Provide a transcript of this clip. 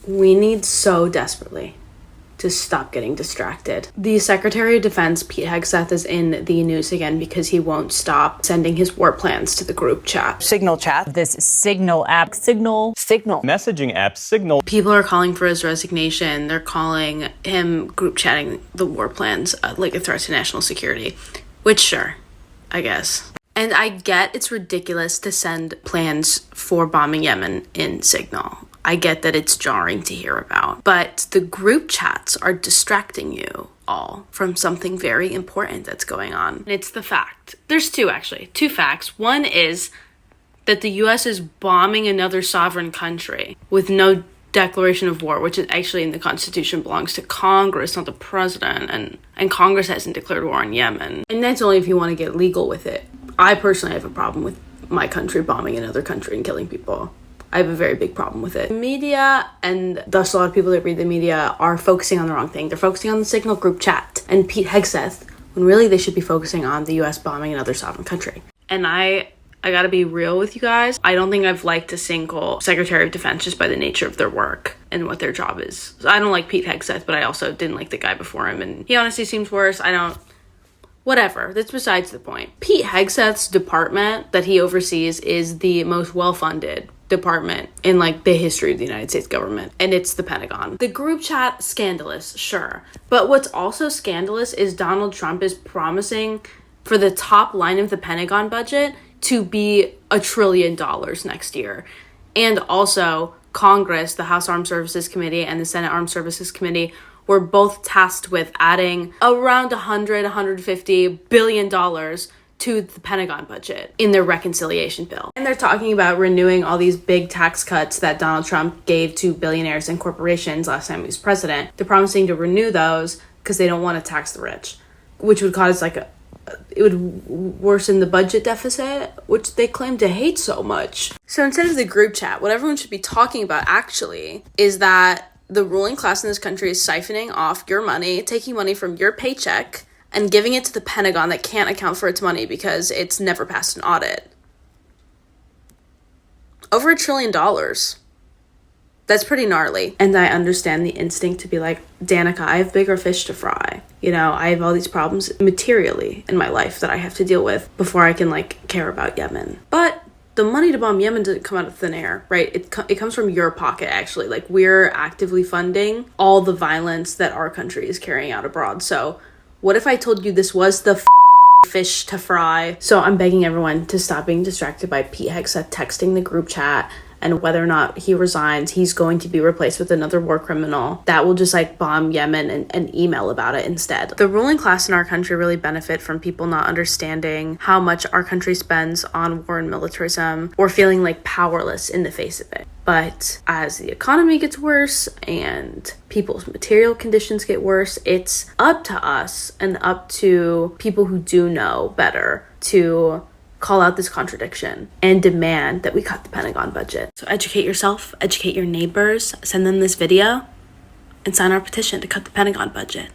We need so desperately to stop getting distracted. The Secretary of Defense, Pete Hegseth, is in the news again because he won't stop sending his war plans to the group chat. Signal chat. This Signal app. Signal. Messaging app, Signal. People are calling for his resignation. They're calling him group chatting the war plans like a threat to national security. Which, sure, I guess. And I get it's ridiculous to send plans for bombing Yemen in Signal. I get that it's jarring to hear about, but the group chats are distracting you all from something very important that's going on. And it's the fact. There's two facts. One is that the US is bombing another sovereign country with no declaration of war, which is actually in the Constitution belongs to Congress, not the president, and Congress hasn't declared war on Yemen. And that's only if you want to get legal with it. I personally have a problem with my country bombing another country and killing people. I have a very big problem with it. The media, and thus a lot of people that read the media, are focusing on the wrong thing. They're focusing on the Signal group chat and Pete Hegseth, when really they should be focusing on the US bombing another sovereign country. And I gotta be real with you guys. I don't think I've liked a single Secretary of Defense just by the nature of their work and what their job is. So I don't like Pete Hegseth, but I also didn't like the guy before him, and he honestly seems worse. Whatever, that's besides the point. Pete Hegseth's department that he oversees is the most well-funded department in like the history of the United States government, and it's the Pentagon. The group chat, scandalous, sure. But what's also scandalous is Donald Trump is promising for the top line of the Pentagon budget to be $1 trillion next year. And also Congress, the House Armed Services Committee and the Senate Armed Services Committee were both tasked with adding around $150 billion to the Pentagon budget in their reconciliation bill. And they're talking about renewing all these big tax cuts that Donald Trump gave to billionaires and corporations last time he was president. They're promising to renew those because they don't want to tax the rich, which would cause it would worsen the budget deficit, which they claim to hate so much. So instead of the group chat, what everyone should be talking about actually is that the ruling class in this country is siphoning off your money, taking money from your paycheck and giving it to the Pentagon that can't account for its money because it's never passed an audit. Over $1 trillion. That's pretty gnarly. And I understand the instinct to be like, Danica, I have bigger fish to fry. You know, I have all these problems materially in my life that I have to deal with before I can care about Yemen. But the money to bomb Yemen doesn't come out of thin air, right? It comes from your pocket, actually. We're actively funding all the violence that our country is carrying out abroad. So what if I told you this was the fish to fry? So I'm begging everyone to stop being distracted by Pete Hegseth texting the group chat, and whether or not he resigns, he's going to be replaced with another war criminal that will just bomb Yemen and email about it instead. The ruling class in our country really benefit from people not understanding how much our country spends on war and militarism, or feeling powerless in the face of it. But as the economy gets worse and people's material conditions get worse, it's up to us and up to people who do know better to call out this contradiction and demand that we cut the Pentagon budget. So educate yourself, educate your neighbors, send them this video, and sign our petition to cut the Pentagon budget.